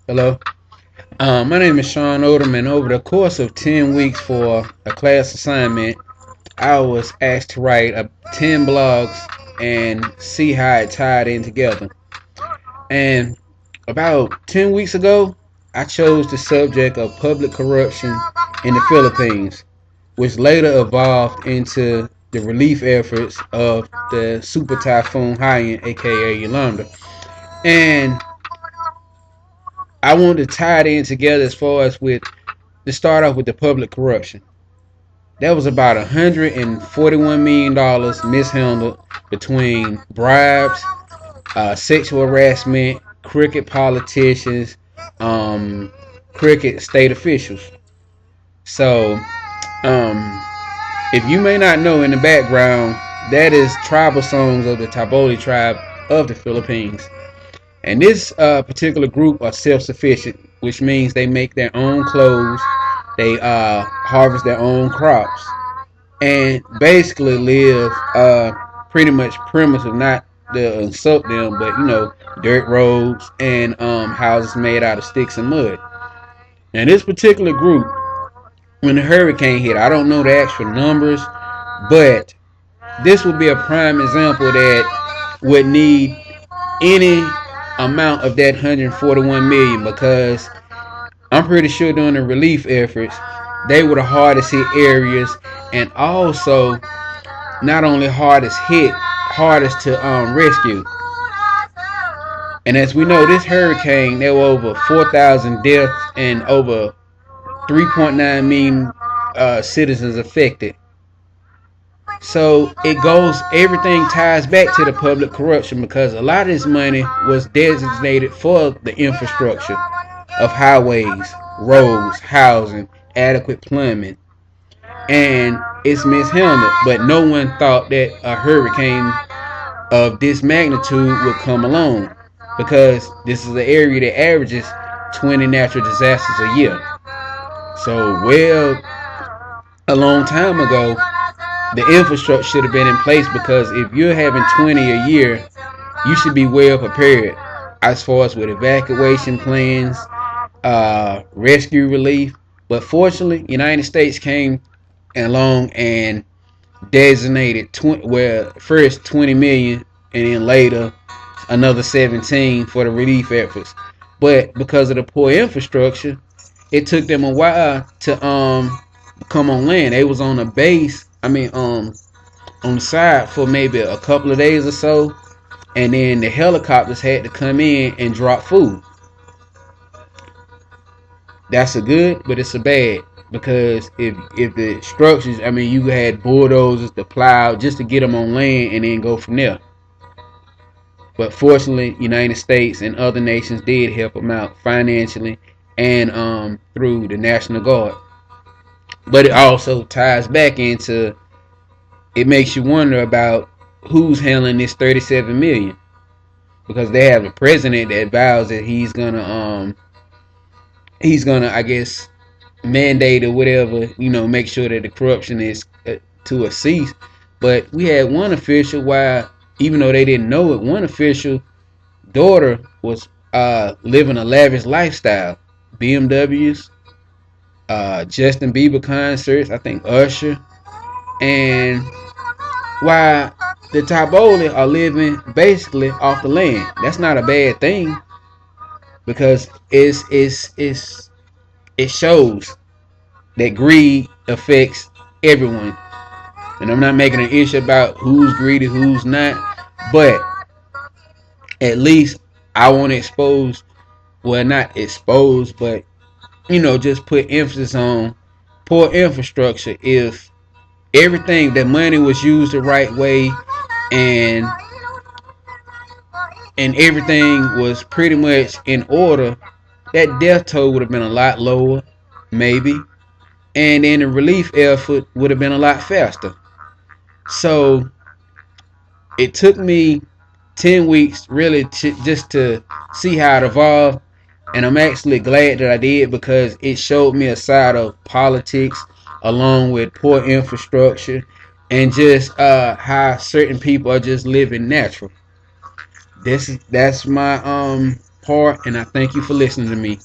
Hello. My name is Sean Odom, and over the course of 10 weeks for a class assignment, I was asked to write 10 blogs and see how it tied in together. And about 10 weeks ago, I chose the subject of public corruption in the Philippines, which later evolved into the relief efforts of the Super Typhoon Haiyan, aka Yolanda. And I wanted to tie it in together as far as with to start off with the public corruption. That was about $141 million mishandled between bribes, sexual harassment, crooked politicians, um, crooked state officials. So, um, if you may not know in the background, that is tribal songs of the Taboli tribe of the Philippines. And this particular group are self-sufficient, which means they make their own clothes, they harvest their own crops, and basically live pretty much primitive, not to insult them, but dirt roads and houses made out of sticks and mud. And this particular group, when the hurricane hit, I don't know the actual numbers, but this would be a prime example that would need any amount of that 141 million because I'm pretty sure during the relief efforts they were the hardest hit areas, and also not only hardest hit, hardest to rescue. And as we know, this hurricane, there were over 4,000 deaths and over 3.9 million citizens affected. So it goes, everything ties back to the public corruption because a lot of this money was designated for the infrastructure of highways, roads, housing, adequate plumbing, and it's mishandled. But no one thought that a hurricane of this magnitude would come along because this is an area that averages 20 natural disasters a year. So, well, a long time ago, the infrastructure should have been in place because if you're having 20 a year, you should be well prepared as far as with evacuation plans, rescue relief. But fortunately, United States came along and designated first 20 million and then later another 17 for the relief efforts. But because of the poor infrastructure, it took them a while to come on land. They was on a base. On the side for maybe a couple of days or so, and then the helicopters had to come in and drop food. That's a good, but it's a bad because if the structures, you had bulldozers to plow just to get them on land and then go from there. But fortunately, United States and other nations did help them out financially and through the National Guard. But it also ties back into, it makes you wonder about who's handling this 37 million because they have a president that vows that he's gonna I guess mandate or whatever, make sure that the corruption is to a cease. But we had one official, while even though they didn't know it, one official daughter was living a lavish lifestyle, BMWs, Justin Bieber concerts, I think Usher, and while the Taboli are living basically off the land. That's not a bad thing because it shows that greed affects everyone. And I'm not making an issue about who's greedy, who's not, but at least I want to expose, well, not expose, but just put emphasis on poor infrastructure. If everything, that money was used the right way and everything was pretty much in order, that death toll would have been a lot lower, maybe, and then the relief effort would have been a lot faster. So it took me 10 weeks really just to see how it evolved, and I'm actually glad that I did because it showed me a side of politics along with poor infrastructure and just how certain people are just living natural. That's my part, and I thank you for listening to me.